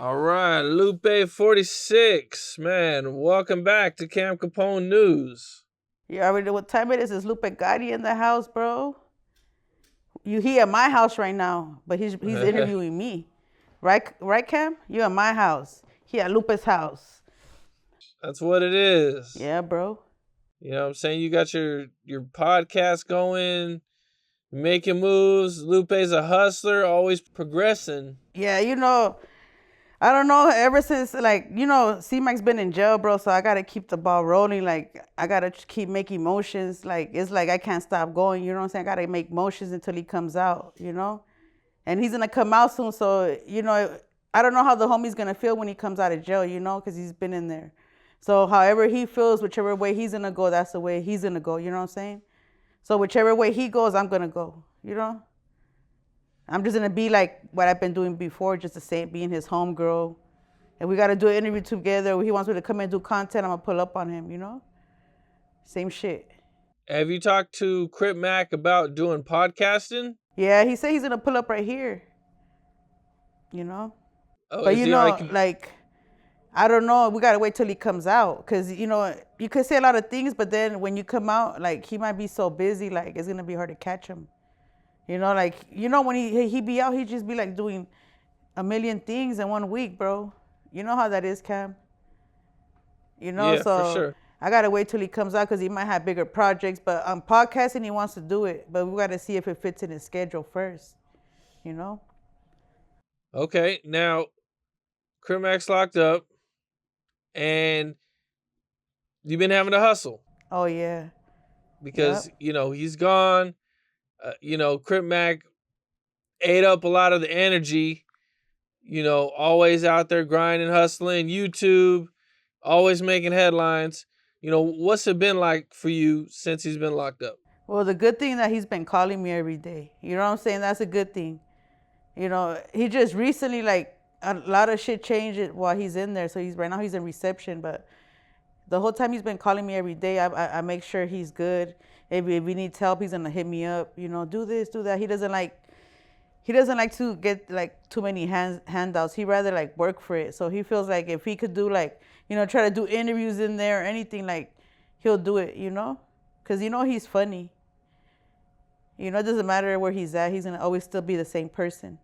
All right, Lupe 46, man. Welcome back to Camp Capone News. You already know what time it is. It's Lupe Gotti in the house, bro. He at my house right now, but he's interviewing me. Right, Cam? You at my house. He at Lupe's house. That's what it is. Yeah, bro. You know what I'm saying? You got your podcast going, making moves. Lupe's a hustler, always progressing. Yeah, I don't know, ever since, C-Mac's been in jail, bro, so I got to keep the ball rolling. Like, I got to keep making motions. Like, it's like I can't stop going, you know what I'm saying? I got to make motions until he comes out, And he's going to come out soon, so, I don't know how the homie's going to feel when he comes out of jail, because he's been in there. So however he feels, whichever way he's going to go, that's the way he's going to go, you know what I'm saying? So whichever way he goes, I'm going to go, I'm just going to be like what I've been doing before, just the same, being his homegirl. And we got to do an interview together. He wants me to come and do content. I'm going to pull up on him, Same shit. Have you talked to Crip Mac about doing podcasting? Yeah, he said he's going to pull up right here, Oh, but, I don't know. We got to wait till he comes out. Because, you could say a lot of things, but then when you come out, he might be so busy, it's going to be hard to catch him. When he be out, he just be doing a million things in 1 week, bro. You know how that is, Cam. Yeah, so for sure. I got to wait till he comes out because he might have bigger projects. But on podcasting, he wants to do it. But we got to see if it fits in his schedule first, Okay, now, Crip Mac's locked up, and you've been having to hustle. Oh, yeah. Because, he's gone. Crip Mac ate up a lot of the energy, always out there grinding, hustling, YouTube, always making headlines. What's it been like for you since he's been locked up? Well, the good thing that he's been calling me every day. You know what I'm saying? That's a good thing. He just recently, a lot of shit changed while he's in there. So right now he's in reception, but the whole time he's been calling me every day. I make sure he's good. If he needs help, he's gonna hit me up. Do this, do that. He doesn't like to get too many handouts. He rather work for it. So he feels like if he could do try to do interviews in there or anything, he'll do it. Because he's funny. It doesn't matter where he's at. He's gonna always still be the same person.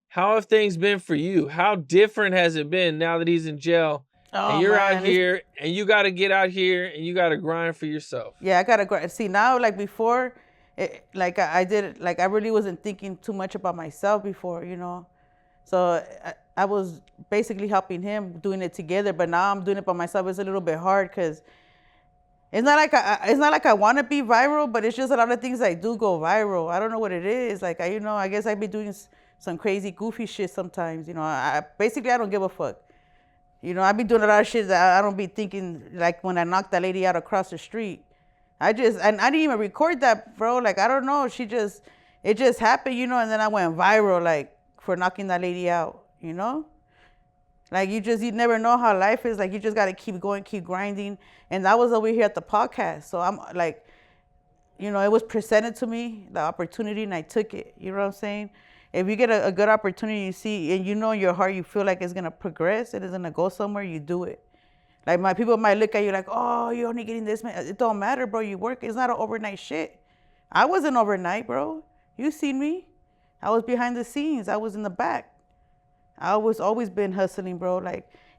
How have things been for you? How different has it been now that he's in jail? Oh, and you're man, out here, and you got to get out here, and you got to grind for yourself. Yeah, I got to grind. See, now, before, I did, I really wasn't thinking too much about myself before, So I was basically helping him, doing it together. But now I'm doing it by myself. It's a little bit hard because it's not like I want to be viral, but it's just a lot of things I do go viral. I don't know what it is. I guess I be doing some crazy, goofy shit sometimes. I don't give a fuck. I be doing a lot of shit that I don't be thinking, when I knocked that lady out across the street. I didn't even record that, bro. I don't know. It just happened, and then I went viral, for knocking that lady out, you never know how life is. You just got to keep going, keep grinding. And that was over here at the podcast. So I'm it was presented to me, the opportunity, and I took it. You know what I'm saying? If you get a good opportunity, you see, and in your heart, you feel like it's going to progress, it is going to go somewhere, you do it. My people might look at you oh, you're only getting this, man. It don't matter, bro. You work. It's not an overnight shit. I wasn't overnight, bro. You seen me. I was behind the scenes. I was in the back. I was always been hustling, bro.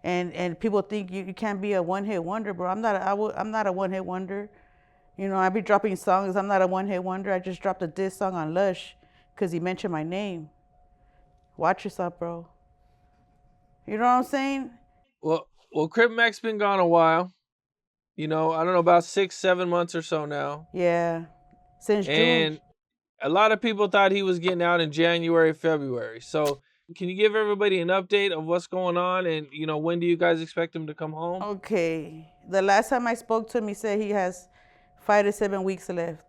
And people think you can't be a one-hit wonder, bro. I'm not a one-hit wonder. I be dropping songs. I'm not a one-hit wonder. I just dropped a diss song on Lush because he mentioned my name. Watch yourself, bro. You know what I'm saying? Well, Crip Mac's been gone a while. I don't know, about 6-7 months or so now. Yeah, since June. And a lot of people thought he was getting out in January, February. So can you give everybody an update of what's going on and, when do you guys expect him to come home? Okay. The last time I spoke to him, he said he has 5 to 7 weeks left.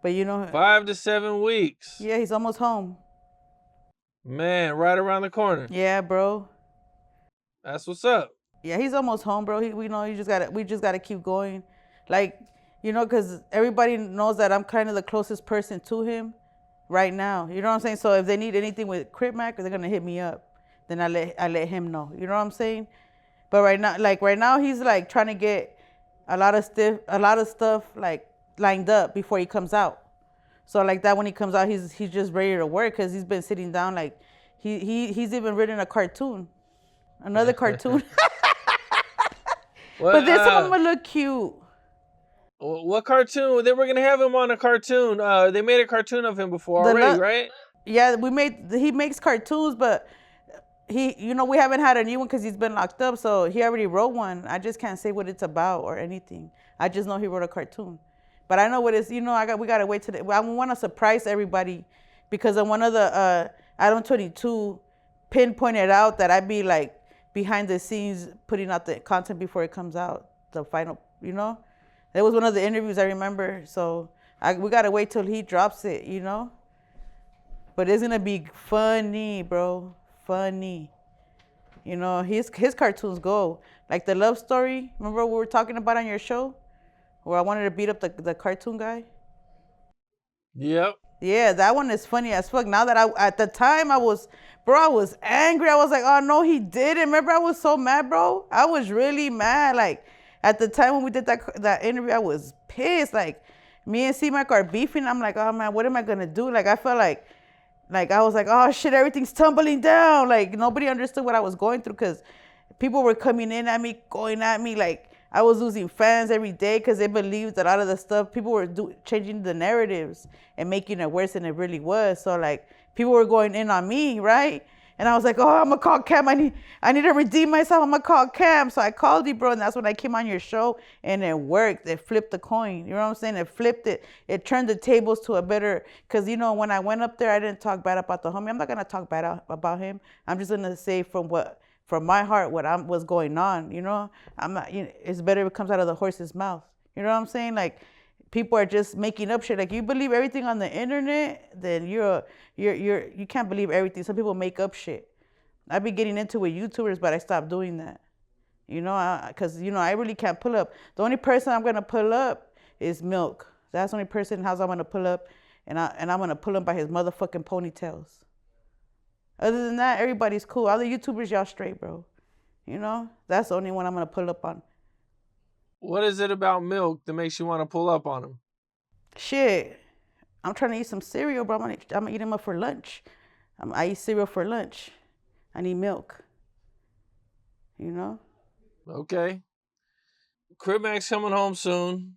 But 5 to 7 weeks. Yeah, he's almost home. Man, right around the corner. Yeah, bro. That's what's up. Yeah, he's almost home, bro. We just gotta keep going. Because everybody knows that I'm kind of the closest person to him right now. You know what I'm saying? So if they need anything with Crip Mac, they're gonna hit me up. then I let him know. You know what I'm saying? But right now he's like trying to get a lot of stuff like lined up before he comes out. So like that when he comes out, he's just ready to work because he's been sitting down. Like he's even written a cartoon, another cartoon. What, But this one would look cute. What cartoon? They were gonna have him on a cartoon. They made a cartoon of him before already, right? Yeah, he makes cartoons, but we haven't had a new one because he's been locked up. So he already wrote one. I just can't say what it's about or anything. I just know he wrote a cartoon. But I know what it's, we gotta wait I want to surprise everybody because on one of the Adam22 pinpointed out that I'd be like behind the scenes putting out the content before it comes out, the final, That was one of the interviews I remember. So we gotta wait till he drops it, But it's gonna be funny, bro. Funny. His cartoons go. Like the love story, remember what we were talking about on your show? Where I wanted to beat up the cartoon guy? Yep. Yeah, that one is funny as fuck. Now that at the time I was angry. I was like, oh no, he didn't. Remember I was so mad, bro? I was really mad. Like at the time when we did that interview, I was pissed. Like me and C-Mac are beefing. I'm like, oh man, what am I gonna do? Like I felt like I was like, oh shit, everything's tumbling down. Like nobody understood what I was going through because people were coming in at me, going at me. Like I was losing fans every day because they believed that a lot of the stuff, people were changing the narratives and making it worse than it really was. So like people were going in on me, right? And I was like, oh, I'm gonna call Cam. I need to redeem myself. I'm gonna call Cam. So I called you, bro, and that's when I came on your show, and it worked. It flipped the coin. You know what I'm saying? It flipped it. It turned the tables to a better. Because when I went up there, I didn't talk bad about the homie. I'm not gonna talk bad about him. I'm just gonna say from my heart what's going on. I'm not. It's better if it comes out of the horse's mouth. You know what I'm saying? Like. People are just making up shit. Like you believe everything on the internet, then you can't believe everything. Some people make up shit. I've been getting into with YouTubers, but I stopped doing that. Because I really can't pull up. The only person I'm gonna pull up is Milk. That's the only person in the house I'm gonna pull up, and I'm gonna pull him by his motherfucking ponytails. Other than that, everybody's cool. All the YouTubers, y'all straight, bro. That's the only one I'm gonna pull up on. What is it about Milk that makes you want to pull up on him? Shit. I'm trying to eat some cereal, bro. I'm gonna eat him up for lunch. I eat cereal for lunch. I need milk. Okay. Crip Mac's coming home soon.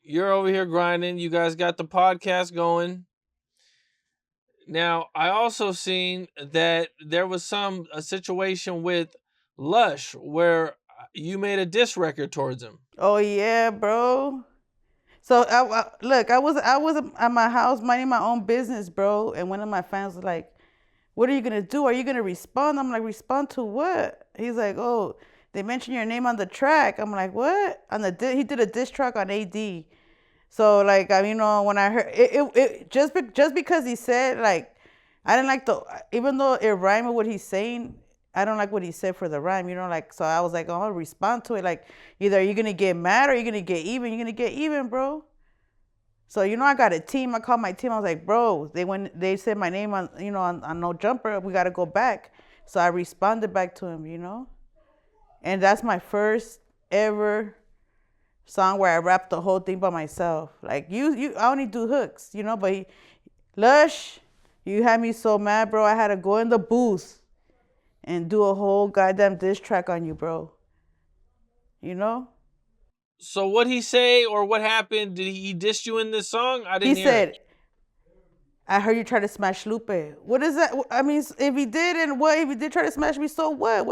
You're over here grinding. You guys got the podcast going. Now, I also seen that there was a situation with Lush where you made a diss record towards him. Oh yeah, bro. So look, I was at my house minding my own business, bro, and one of my fans was like, "What are you gonna do? Are you gonna respond?" I'm like, "Respond to what?" He's like, "Oh, they mentioned your name on the track." I'm like, "What?" He did a diss track on AD. So like, when I heard it just because he said like, I didn't like even though it rhymed with what he's saying. I don't like what he said for the rhyme, so I was like, oh, I'll respond to it. Like, either you're going to get mad or you're going to get even. You're going to get even, bro. So, I got a team. I called my team. I was like, bro, they said my name on, on No Jumper. We got to go back. So I responded back to him, And that's my first ever song where I rapped the whole thing by myself. Like, I only do hooks, but Lush, you had me so mad, bro. I had to go in the booth and do a whole goddamn diss track on you, bro. So what'd he say or what happened? Did he diss you in this song? I didn't hear it. He said, I heard you try to smash Lupe. What is that? I mean, if he did and what? If he did try to smash me, so what?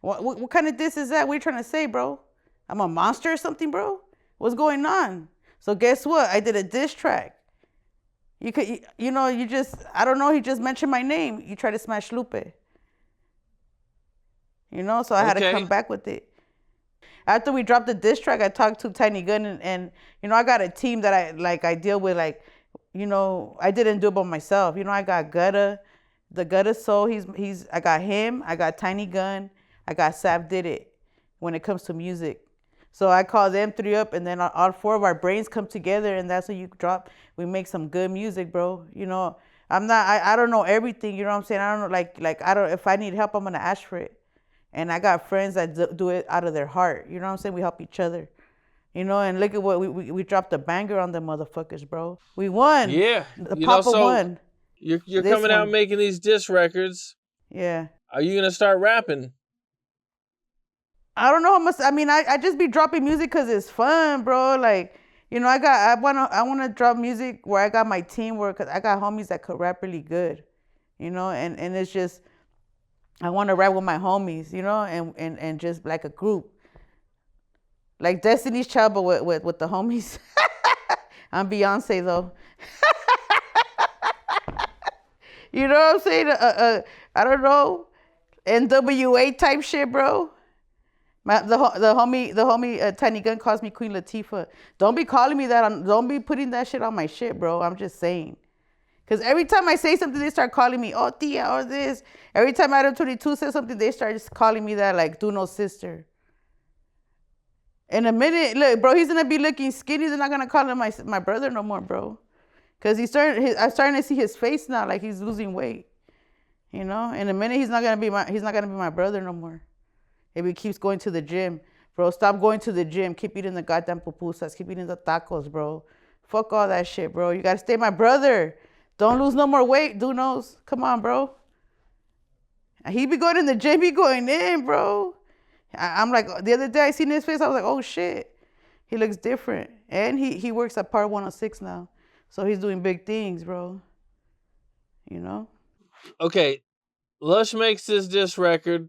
What kind of diss is that? What are you trying to say, bro? I'm a monster or something, bro? What's going on? So guess what? I did a diss track. You could, I don't know. He just mentioned my name. You try to smash Lupe. So I had to come back with it. After we dropped the diss track, I talked to Tiny Gun and I got a team that I deal with, I didn't do it by myself. I got the Gutta Soul, I got him, I got Tiny Gun, I got Sap Did It when it comes to music. So I call them three up and then all four of our brains come together and that's when we make some good music, bro. I don't know everything. You know what I'm saying? I don't know, like I don't. If I need help, I'm gonna ask for it. And I got friends that do it out of their heart. You know what I'm saying? We help each other. You know, and look at what we dropped a banger on them motherfuckers, bro. We won. Yeah. The You know, Papa so won. you're This coming out one. making these diss records. Yeah. Are you gonna start rapping? I don't know how much. I mean, I just be dropping music because it's fun, bro. Like, you know, I wanna drop music where I got my team where, cause I got homies that could rap really good, you know, and it's just I want to rap with my homies, you know, and just like a group, like Destiny's Child, but with the homies. I'm Beyonce though. You know what I'm saying? I don't know, NWA type shit, bro. The homie Tiny Gun calls me Queen Latifah. Don't be calling me that. Don't be putting that shit on my shit, bro. I'm just saying. Because every time I say something, they start calling me, oh, Tia, or this. Every time Adam22 says something, they start just calling me that, like, Doknow's sister. In a minute, look, bro, he's going to be looking skinny. They're not going to call him my brother no more, bro. Because I'm starting to see his face now, like he's losing weight. You know? In a minute, he's not gonna be my brother no more. If he keeps going to the gym. Bro, stop going to the gym. Keep eating the goddamn pupusas. Keep eating the tacos, bro. Fuck all that shit, bro. You gotta stay my brother. Don't lose no more weight, Doknow. Come on, bro. He be going in the gym, he going in, bro. I'm like, the other day I seen his face, I was like, oh shit. He looks different. And he works at Part 106 now. So he's doing big things, bro. You know? Okay, Lush makes this diss record,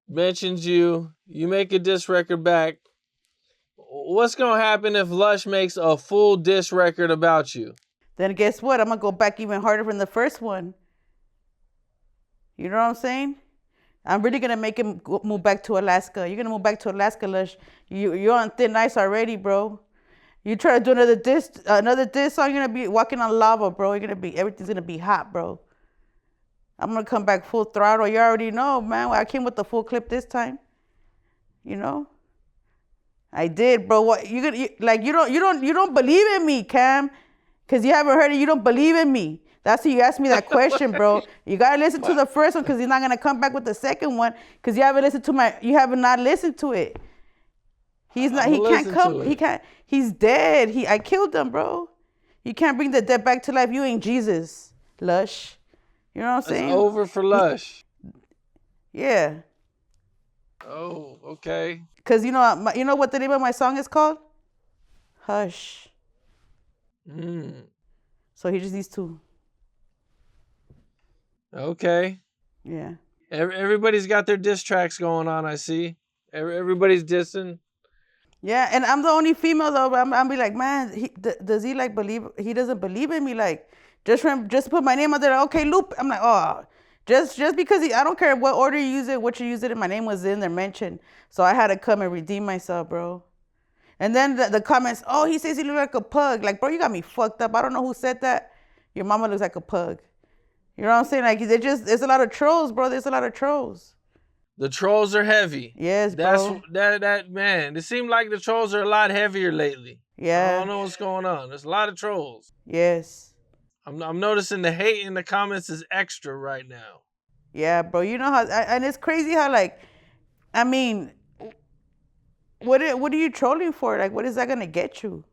mentions you make a diss record back. What's gonna happen if Lush makes a full diss record about you? Then guess what? I'm gonna go back even harder from the first one. You know what I'm saying? I'm really gonna make him move back to Alaska. You're gonna move back to Alaska, Lush. You're on thin ice already, bro. You try to do another diss song, you're gonna be walking on lava, bro. Everything's gonna be hot, bro. I'm gonna come back full throttle. You already know, man. I came with the full clip this time. You know, I did, bro. What you don't believe in me, Cam, because you haven't heard it. You don't believe in me. That's why you asked me that question, bro. You gotta listen to the first one because he's not gonna come back with the second one because you haven't listened to it. He's not. He can't come. He can't. He's dead. I killed him, bro. You can't bring the dead back to life. You ain't Jesus, Lush. You know what I'm saying? It's over for Lush. Yeah. Oh, okay. Cause you know what the name of my song is called? Hush. So he just needs to. Okay. Yeah. Everybody's got their diss tracks going on. I see. Everybody's dissing. Yeah, and I'm the only female though. But I'm be like, man, does he like believe? He doesn't believe in me. Like, just put my name out there. Okay, Lupe. I'm like, oh, just because I don't care what order you use it, what you use it. And my name was in there mentioned, so I had to come and redeem myself, bro. And then the comments, oh, he says he looks like a pug. Like, bro, you got me fucked up. I don't know who said that. Your mama looks like a pug. You know what I'm saying? Like, there's a lot of trolls, bro. There's a lot of trolls. The trolls are heavy. Yes, bro. That man. It seemed like the trolls are a lot heavier lately. Yeah. I don't know what's going on. There's a lot of trolls. Yes. I'm noticing the hate in the comments is extra right now. Yeah, bro. You know how, and it's crazy how, like, I mean, what are you trolling for? Like, what is that gonna get you?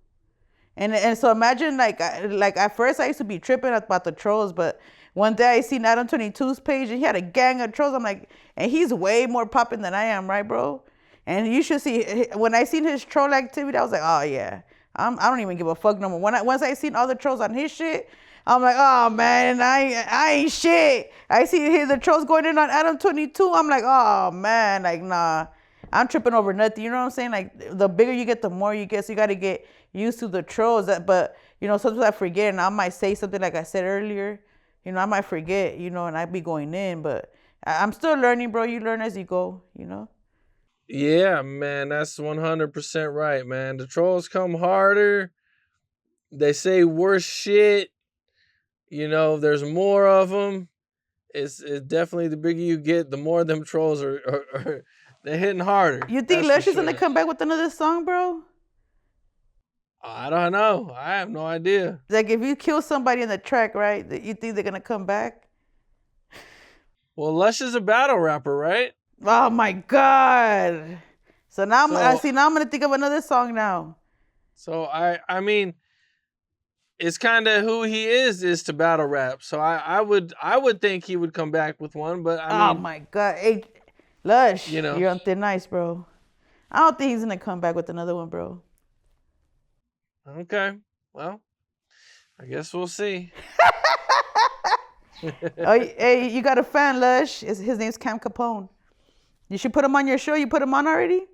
And so imagine like at first I used to be tripping about the trolls, but one day I seen Adam22's page and he had a gang of trolls. I'm like, and he's way more popping than I am, right, bro? And you should see when I seen his troll activity, I was like, oh yeah, I don't even give a fuck no more. Once I seen all the trolls on his shit, I'm like, oh man, I ain't shit. I see the trolls going in on Adam22. I'm like, oh man, like nah, I'm tripping over nothing. You know what I'm saying? Like the bigger you get, the more you get. So you got to get used to the trolls. But you know, sometimes I forget, and I might say something like I said earlier. You know, I might forget. You know, and I be going in, but I'm still learning, bro. You learn as you go. You know. Yeah, man, that's 100% right, man. The trolls come harder. They say worse shit. You know, there's more of them. It's definitely the bigger you get, the more them trolls are they're hitting harder. You think Lush is gonna come back with another song, bro? I don't know. I have no idea. Like if you kill somebody in the track, right? You think they're gonna come back? Well, Lush is a battle rapper, right? Oh my god! So now I So, see. Now I'm gonna think of another song now. so I mean, it's kind of who he is to battle rap. So I would think he would come back with one, but I Oh mean, my god! Hey, Lush, you know, you're on thin ice, bro. I don't think he's gonna come back with another one, bro. okay, well, I guess we'll see. Oh, hey, you got a fan, Lush? His name's Cam Capone. You should put him on your show. You put him on already?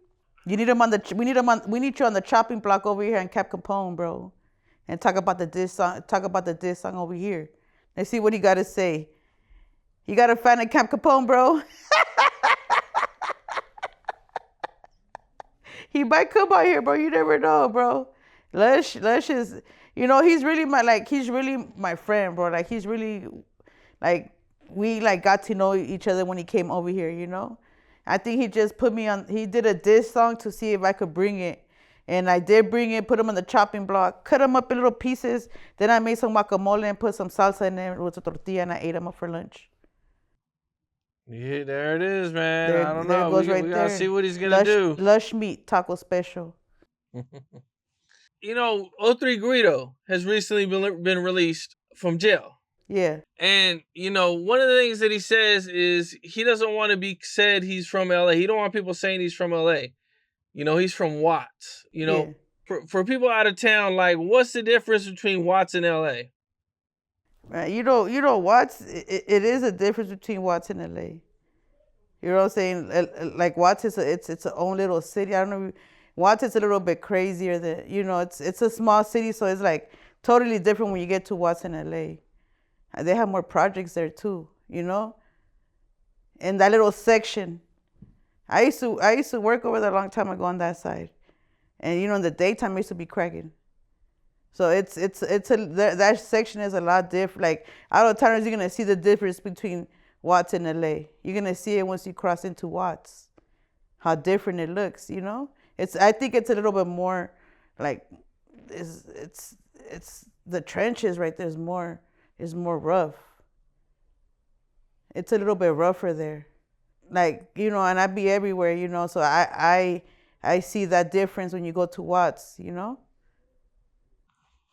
You need him on the. We need him on. We need you on the chopping block over here in Cap Capone, bro, and talk about the diss song. Talk about the diss song over here. Let's see what he got to say. You got a fan of Cap Capone, bro? He might come out here, bro. You never know, bro. Lush is, he's really he's really my friend, bro. Like he's really, like we got to know each other when he came over here, I think he just put me on. He did a diss song to see if I could bring it, and I did bring it. Put him on the chopping block, cut him up in little pieces. Then I made some guacamole and put some salsa in there with a tortilla, and I ate him up for lunch. Yeah, there it is, man. There, I don't there know. it goes We gotta there. see what he's gonna do. Lush meat taco special. O3 Guido has recently been released from jail. Yeah. And, one of the things that he says is he doesn't want to be said he's from LA. He don't want people saying he's from LA. He's from Watts. Yeah. For people out of town, like, what's the difference between Watts and LA? Right. Watts, it is a difference between Watts and LA. You know what I'm saying? Like Watts is it's its own little city. I don't know. Watts is a little bit crazier than, it's a small city, so it's like totally different when you get to Watts in LA. They have more projects there too, In that little section. I used to work over there a long time ago on that side. And in the daytime I used to be cracking. So that section is a lot different. Like out of towners, you're gonna see the difference between Watts and LA. You're gonna see it once you cross into Watts, how different it looks. I think it's a little bit more like it's the trenches right there is more rough. It's a little bit rougher there, like and I be everywhere, so I see that difference when you go to Watts.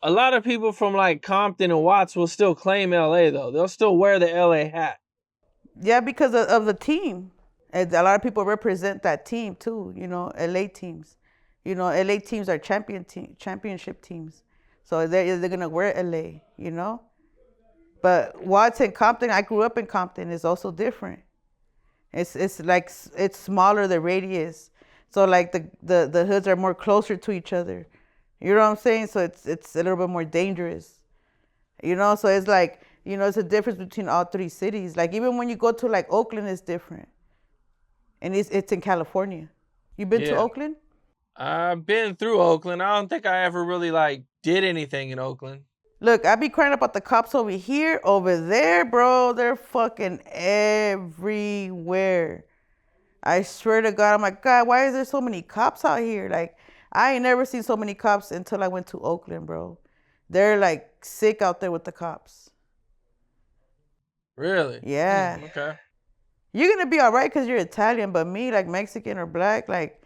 A lot of people from like Compton and Watts will still claim LA though. They'll still wear the LA hat. Yeah, because of the team. And a lot of people represent that team too, LA teams. LA teams are championship teams. So they're gonna wear LA, But Watts and Compton, I grew up in Compton, is also different. It's like it's smaller, the radius. So like the hoods are more closer to each other. You know what I'm saying? So it's a little bit more dangerous. So it's like, it's a difference between all three cities. Like even when you go to like Oakland, it's different. And it's in California. You been to Oakland? I've been through Oakland. I don't think I ever really did anything in Oakland. Look, I be crying about the cops over here. Over there, bro, they're fucking everywhere. I swear to God, I'm like, God, why is there so many cops out here? Like, I ain't never seen so many cops until I went to Oakland, bro. They're like sick out there with the cops. Really? Yeah. Okay. You're going to be all right because you're Italian, but me, like Mexican or black, like,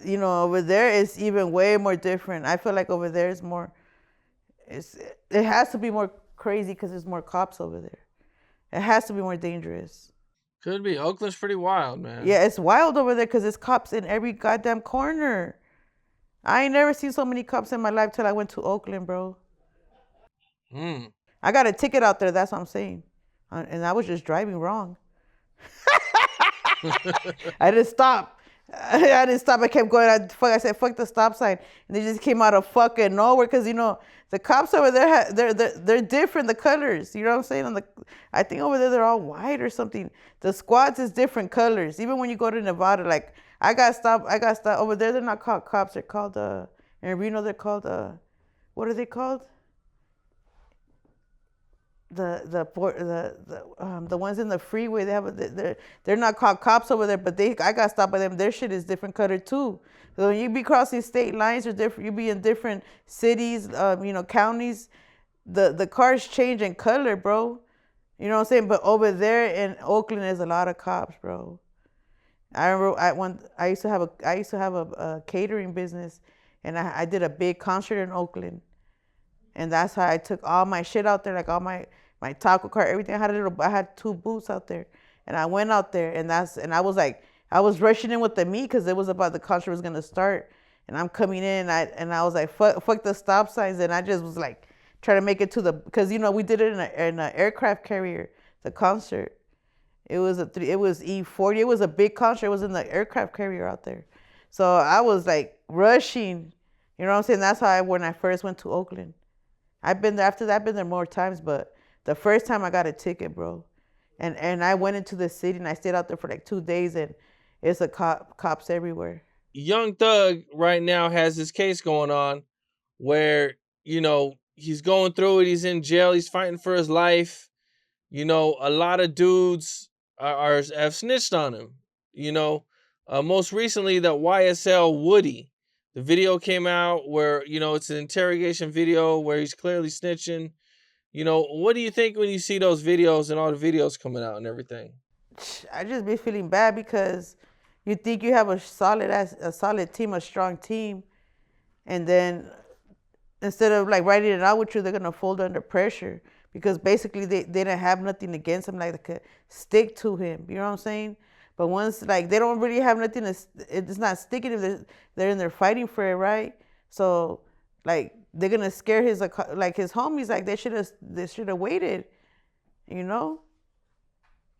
over there it's even way more different. I feel like over there is more, it has to be more crazy because there's more cops over there. It has to be more dangerous. Could be. Oakland's pretty wild, man. Yeah, it's wild over there because there's cops in every goddamn corner. I ain't never seen so many cops in my life till I went to Oakland, bro. I got a ticket out there, that's what I'm saying. And I was just driving wrong. I didn't stop. I kept going. I said, fuck the stop sign. And they just came out of fucking nowhere because, the cops over there, they're different, the colors. You know what I'm saying? I think over there they're all white or something. The squads is different colors. Even when you go to Nevada, like, I got stopped. Over there, they're not called cops. They're called, in Reno, they're called, what are they called? the ones in the freeway. They're not called cops over there, but I got stopped by them. Their shit is different color too. So when you be crossing state lines or different, you be in different cities, counties. The cars change in color, bro. You know what I'm saying? But over there in Oakland, there's a lot of cops, bro. I remember I used to have a catering business, and I did a big concert in Oakland, and that's how I took all my shit out there, like all my taco cart, everything. I had 2 booths out there, and I went out there, and I was rushing in with the meat because it was about the concert was gonna start, and I'm coming in, and I was like, fuck the stop signs, and I just was like trying to make it to because we did it in an aircraft carrier, the concert. It was E40. It was a big concert. It was in the aircraft carrier out there. So I was like rushing. You know what I'm saying? That's when I first went to Oakland. I've been there after that. I've been there more times, but the first time I got a ticket, bro. And I went into the city and I stayed out there for like 2 days, and it's cops everywhere. Young Thug right now has this case going on where, he's going through it. He's in jail. He's fighting for his life. A lot of dudes have snitched on him. Most recently, the YSL Woody. The video came out where, it's an interrogation video where he's clearly snitching. What do you think when you see those videos and all the videos coming out and everything? I just be feeling bad because you think you have a solid team, a strong team, and then instead of like writing it out with you, they're gonna fold under pressure because basically they didn't have nothing against him, like they could stick to him. You know what I'm saying? But once like they don't really have nothing it's not sticking if they're in there fighting for it, right? So like they're gonna scare his homies, like they should have waited,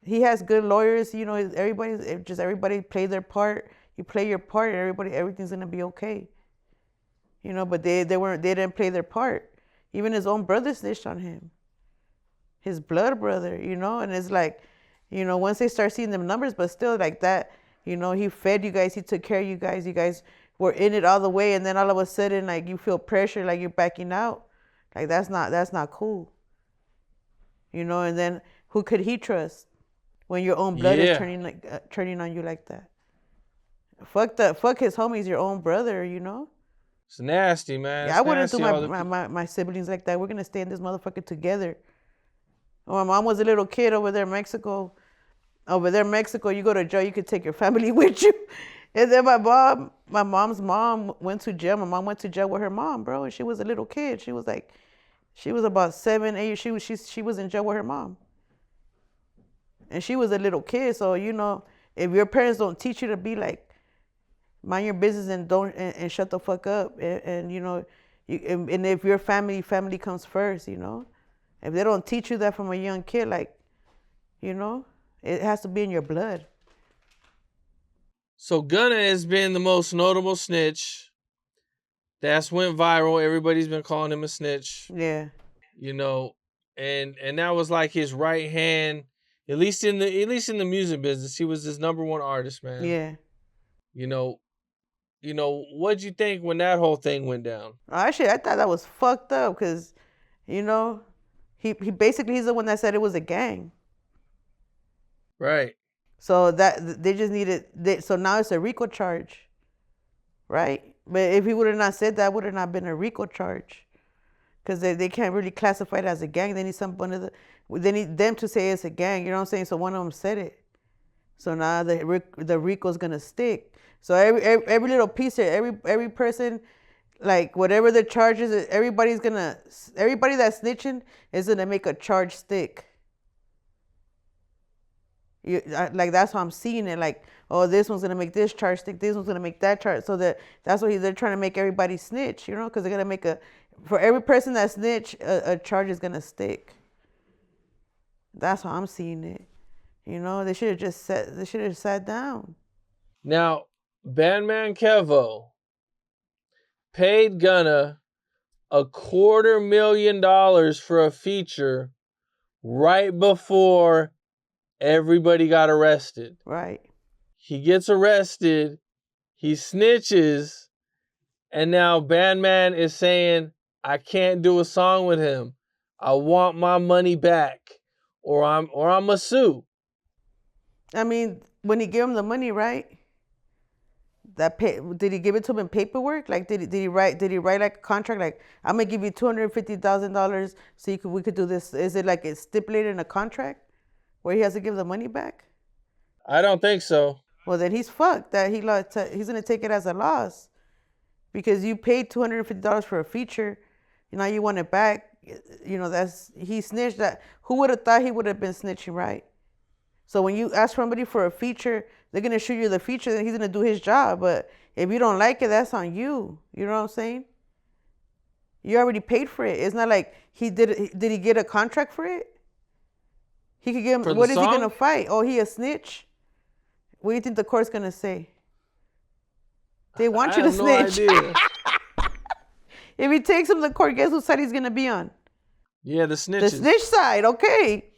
He has good lawyers, everybody play their part. You play your part, and everything's gonna be okay. But they didn't play their part. Even his own brother snitched on him. His blood brother, and it's like, once they start seeing them numbers, but still like that, he fed you guys, he took care of you guys were in it all the way, and then all of a sudden, like you feel pressure, like you're backing out. Like that's not cool. And then who could he trust when your own blood is turning on you like that? Fuck his homies, your own brother, It's nasty, man. Yeah, I wouldn't do my siblings like that. We're gonna stay in this motherfucker together. When my mom was a little kid over there in Mexico, you go to jail, you could take your family with you. And then my mom's mom went to jail. My mom went to jail with her mom, bro. And she was a little kid. She was about 7, 8. She was in jail with her mom. And she was a little kid. So, if your parents don't teach you to be like, mind your business and shut the fuck up. And if your family comes first, If they don't teach you that from a young kid, it has to be in your blood. So Gunna has been the most notable snitch. That's went viral. Everybody's been calling him a snitch. Yeah. And that was like his right hand, at least in the music business. He was his #1 artist, man. Yeah. What'd you think when that whole thing went down? Actually, I thought that was fucked up because, he basically he's the one that said it was a gang. Right. So that they just needed. So now it's a RICO charge, right? But if he would have not said that, would have not been a RICO charge, because they can't really classify it as a gang. They need them to say it's a gang. You know what I'm saying? So one of them said it. So now the RICO's gonna stick. So every little piece of every person, like whatever the charges, everybody that's snitching is gonna make a charge stick. Like that's how I'm seeing it. Like, oh, this one's gonna make this charge stick. This one's gonna make that charge. So that's what they're trying to make everybody snitch. Because they're gonna make for every person that snitch, a charge is gonna stick. That's how I'm seeing it. They should have sat down. Now, Bandman Kevo paid Gunna $250,000 for a feature right before everybody got arrested. Right. He gets arrested, he snitches, and now Bandman is saying, I can't do a song with him. I want my money back, or I'm a sue. I mean, when he gave him the money, right? Did he give it to him in paperwork? Like, did he write like a contract? Like, I'm gonna give you $250,000 so we could do this. Is it like it's stipulated in a contract where he has to give the money back? I don't think so. Well, then he's fucked. He's gonna take it as a loss because you paid $250 for a feature. Now you want it back. He snitched. That who would have thought he would have been snitching, right? So when you ask somebody for a feature, they're gonna shoot you the feature, then he's gonna do his job. But if you don't like it, that's on you. You know what I'm saying? You already paid for it. It's not like he did. Did he get a contract for it? He could give him. What is he gonna fight? Oh, he a snitch? What do you think the court's gonna say? They want you to snitch. No idea. If he takes him to court, guess whose side he's gonna be on? Yeah, the snitches. The snitch side. Okay,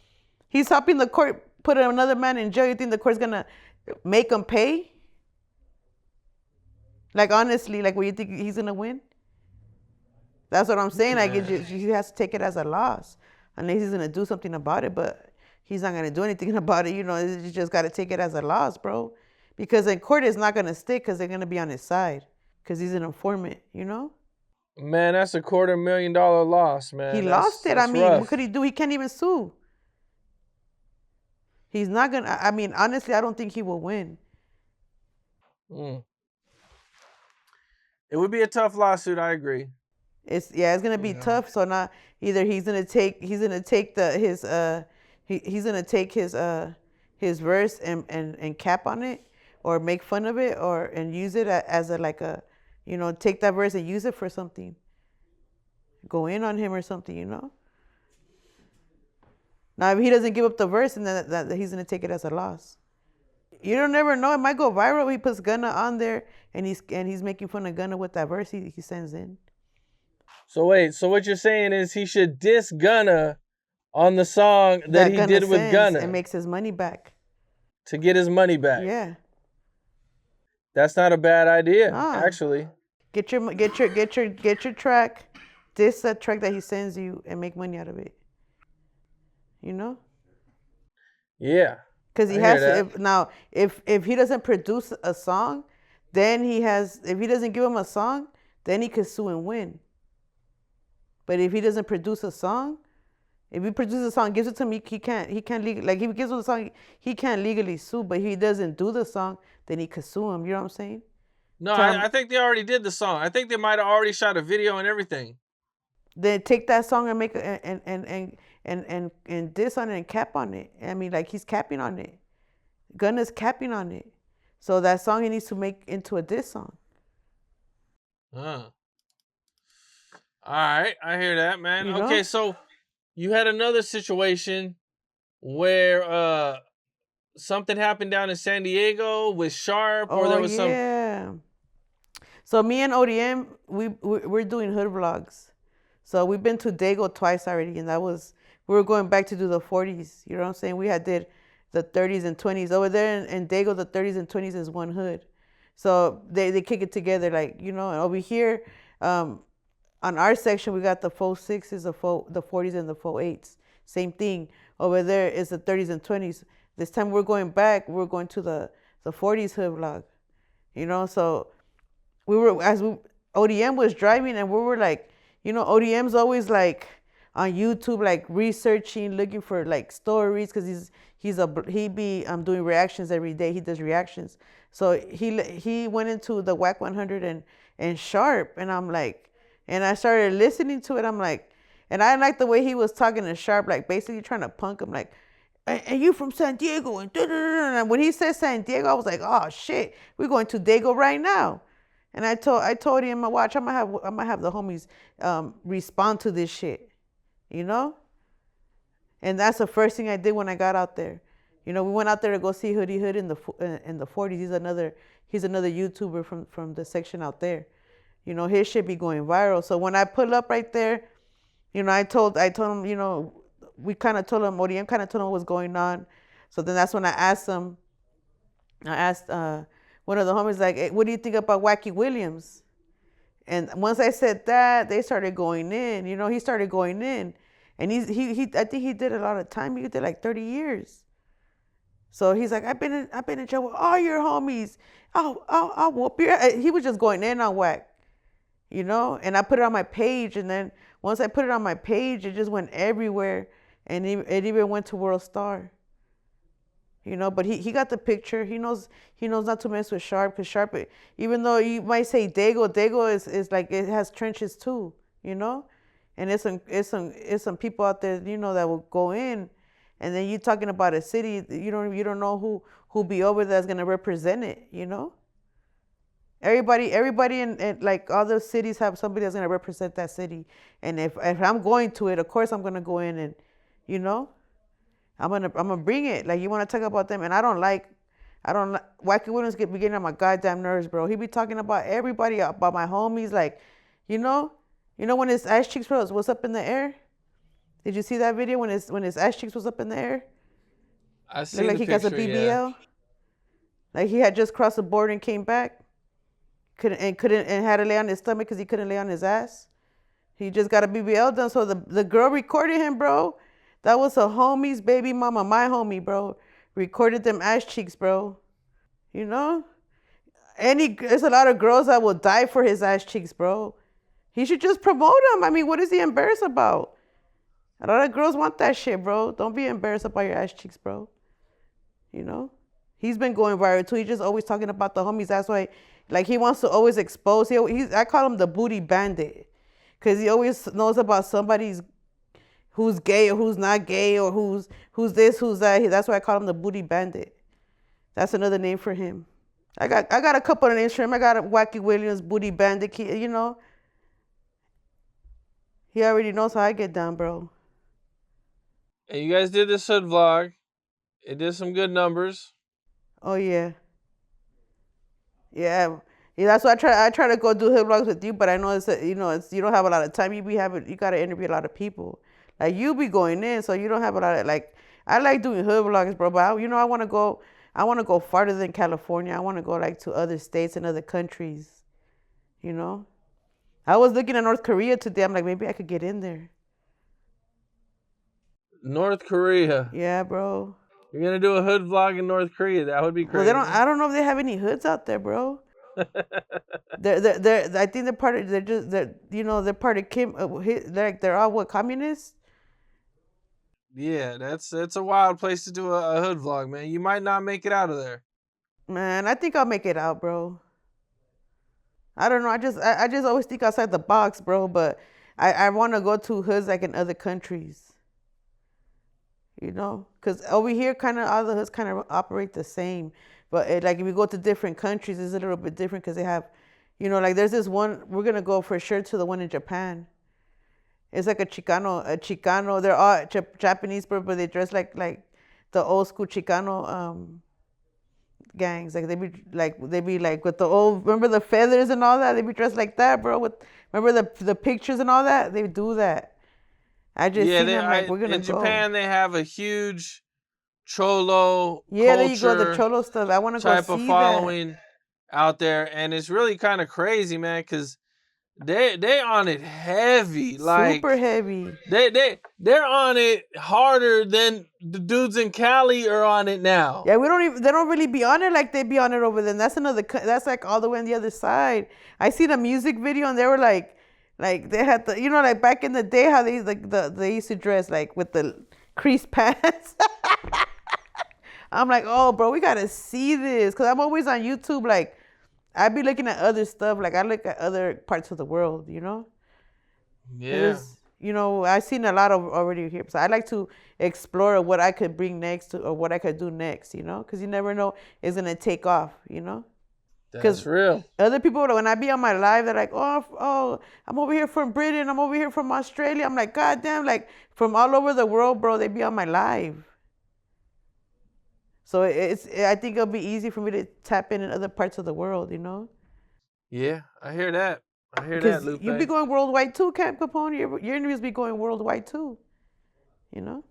he's helping the court put another man in jail. You think the court's gonna make him pay? Like, honestly, like, what, you think he's gonna win? That's what I'm saying. Like, he has to take it as a loss unless he's gonna do something about it. But he's not gonna do anything about it. You just gotta take it as a loss, bro. Because in court, it's not gonna stick because they're gonna be on his side because he's an informant. Man, that's a $250,000 loss, man. He lost it. I mean, rough. What could he do? He can't even sue. He's not gonna. I mean, honestly, I don't think he will win. It would be a tough lawsuit. I agree. It's gonna be tough. So now either he's gonna take his verse and cap on it, or make fun of it, and use it as take that verse and use it for something. Go in on him or something, Now, if he doesn't give up the verse, and then he's gonna take it as a loss. You don't never know. It might go viral. He puts Gunna on there, and he's making fun of Gunna with that verse he sends in. So wait. So what you're saying is he should diss Gunna on the song that he did with Gunna, and makes his money back to get his money back. Yeah, that's not a bad idea, actually. Get your track, diss that track that he sends you, and make money out of it. Yeah. Because he has to. If he doesn't produce a song, then if he doesn't give him a song, then he could sue and win. But if he doesn't produce a song, if he produces a song, gives it to me, he can't legally, like, if he gives him the song, he can't legally sue. But if he doesn't do the song, then he could sue him. You know what I'm saying? No, I think they already did the song. I think they might have already shot a video and everything. Then take that song and make and diss on it and cap on it. I mean, like, he's capping on it. Gunna's capping on it. So that song he needs to make into a diss song. All right, I hear that, man. Okay, so you had another situation where something happened down in San Diego with Sharp, or there was some. Yeah. So me and ODM, we're doing hood vlogs. So we've been to Dago twice already, and we were going back to do the 40s. You know what I'm saying? We did the 30s and 20s over there in Dago. The 30s and 20s is one hood, so they kick it together, like, and over here, on our section we got the 46s, the 40s, and the 48s. Same thing over there is the 30s and 20s. This time we're going back. We're going to the 40s hood vlog. So ODM was driving, and we were like, ODM's always like on YouTube, like researching, looking for like stories, because he be doing reactions every day. He does reactions. So he went into the Wack 100 and Sharp, and I'm like, and I started listening to it. I'm like, and I liked the way he was talking to Sharp, like basically trying to punk him, like, and you from San Diego, and when he said San Diego, I was like, oh shit, we're going to Dago right now. And I told him, watch, I'm gonna have the homies respond to this shit, And that's the first thing I did when I got out there. We went out there to go see Hoodie Hood in the 40s. He's another YouTuber from the section out there. His shit be going viral. So when I pull up right there, I told him, we kind of told him, ODM kind of told him what was going on. So then that's when I asked him. I asked one of the homies, like, hey, what do you think about Wacky Williams? And once I said that, they started going in. He started going in. And I think he did a lot of time. He did like 30 years. So he's like, I've been in jail with all your homies. I'll whoop your. He was just going in on Wack, you know. And I put it on my page, and then once I put it on my page, it just went everywhere, and it even went to World Star. You know, but he got the picture. He knows not to mess with Sharp, because Sharp, even though you might say Dago is like, it has trenches too, you know, and it's some people out there, you know, that will go in, and then you talking about a city, you don't know who be over there that's gonna represent it, you know. Everybody in like all the cities have somebody that's gonna represent that city, and if I'm going to it, of course I'm gonna go in and, you know. I'm gonna bring it. Like, you want to talk about them, and I don't like Wacky Williams be getting on my goddamn nerves, bro. He be talking about everybody, about my homies, like, you know when his ass cheeks was up in the air. Did you see that video when his ass cheeks was up in the air? I see. Like he got a BBL. Yeah. Like he had just crossed the border and came back. Couldn't and had to lay on his stomach because he couldn't lay on his ass. He just got a BBL done. So the girl recorded him, bro. That was a homie's baby mama, my homie, bro. Recorded them ass cheeks, bro. You know? There's a lot of girls that will die for his ass cheeks, bro. He should just promote them. I mean, what is he embarrassed about? A lot of girls want that shit, bro. Don't be embarrassed about your ass cheeks, bro. You know? He's been going viral too. He's just always talking about the homies. That's why, like, he wants to always expose. I call him the booty bandit, because he always knows about somebody's who's gay or who's not gay, or who's this, who's that. That's why I call him the booty bandit. That's another name for him. I got a couple of names for him. I got a Wacky Williams, booty bandit. You know, he already knows how I get down, bro. And you guys did this hood vlog. It did some good numbers. Oh yeah. Yeah. That's why I try to go do hood vlogs with you, but I know you don't have a lot of time. You got to interview a lot of people. Like, you be going in, so you don't have a lot of, like, I like doing hood vlogs, bro, but I want to go farther than California. I want to go, like, to other states and other countries, you know. I was looking at North Korea today. I'm like, maybe I could get in there. North Korea. Yeah, bro. You're gonna do a hood vlog in North Korea? That would be crazy. Well, I don't know if they have any hoods out there, bro. I think they're part of. They're part of Kim. Like, they're all communists. Yeah, that's a wild place to do a hood vlog, man. You might not make it out of there. Man, I think I'll make it out, bro. I don't know. I just always think outside the box, bro. But I want to go to hoods like in other countries. You know, because over here, kind of all the hoods kind of operate the same. But like, if we go to different countries, it's a little bit different because they have, you know, like, there's this one. We're gonna go for sure to the one in Japan. It's like a Chicano. They're all Japanese, but they dress like the old school Chicano gangs. Like, they be like with the old, remember the feathers and all that? They be dressed like that, bro. Remember the pictures and all that? They do that. I just seen them, like, we're gonna in go. Japan, they have a huge cholo yeah, culture, there you go, the cholo stuff. I want to go see type of following out there, and it's really kind of crazy, man, because they on it heavy, like super heavy. They're on it harder than the dudes in Cali are on it now. Yeah, they don't really be on it like they be on it over there. And that's like all the way on the other side. I seen a music video and they were like they had the, you know, like back in the day how they they used to dress like with the creased pants. I'm like, oh, bro, we gotta see this, because I'm always on YouTube, like, I be looking at other stuff. Like, I look at other parts of the world, you know? Yeah. You know, I've seen a lot of already here. So I like to explore what I could bring next or what I could do next, you know? Because you never know it's going to take off, you know? That's real. Other people, when I be on my live, they're like, oh, I'm over here from Britain. I'm over here from Australia. I'm like, God damn, like, from all over the world, bro, they be on my live. So I think it'll be easy for me to tap in other parts of the world, you know? Yeah, I hear that. I hear that, Lupe. You be going worldwide too, Capone. Your interviews be going worldwide too, you know?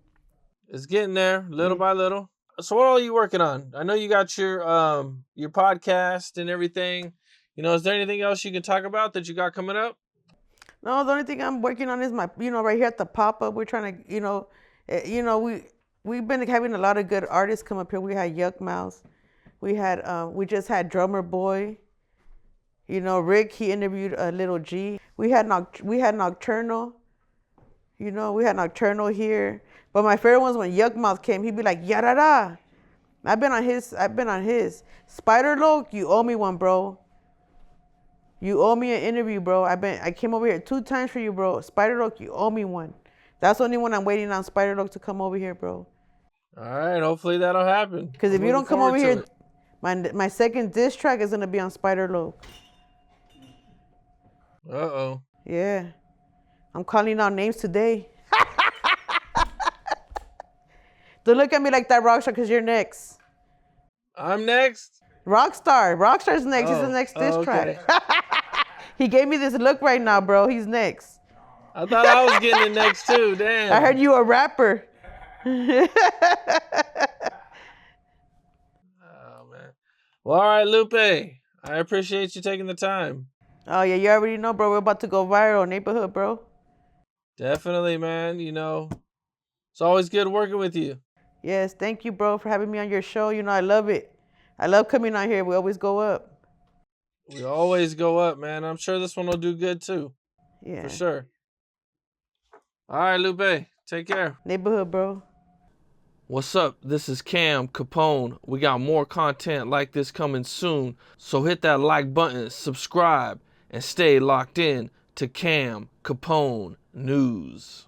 It's getting there, little by little. So what are you working on? I know you got your podcast and everything. You know, is there anything else you can talk about that you got coming up? No, the only thing I'm working on is my, right here at the pop-up. We're trying to, we've been having a lot of good artists come up here. We had Yuck Mouse. We just had Drummer Boy. Rick, he interviewed Little G. We had Nocturnal. We had Nocturnal here. But my favorite ones when Yuck Mouth came, he'd be like, yarada. I've been on his. Spider Loke, you owe me one, bro. You owe me an interview, bro. I came over here 2 times for you, bro. Spider Loke, you owe me one. That's the only one I'm waiting on, Spider Loke, to come over here, bro. All right, hopefully that'll happen. Because if you don't come over here, my second diss track is gonna be on Spider Loke. Uh-oh. Yeah. I'm calling out names today. Don't look at me like that, Rockstar, because you're next. I'm next? Rockstar's next. He's the next diss track. He gave me this look right now, bro. He's next. I thought I was getting it next too. Damn. I heard you a rapper. Oh, man. Well, all right, Lupe. I appreciate you taking the time. Oh, yeah, you already know, bro. We're about to go viral, neighborhood, bro. Definitely, man. It's always good working with you. Yes, thank you, bro, for having me on your show. I love it. I love coming on here. We always go up. We always go up, man. I'm sure this one will do good, too. Yeah. For sure. All right, Lupe. Take care. Neighborhood, bro. What's up? This is Cam Capone. We got more content like this coming soon. So hit that like button, subscribe, and stay locked in to Cam Capone News.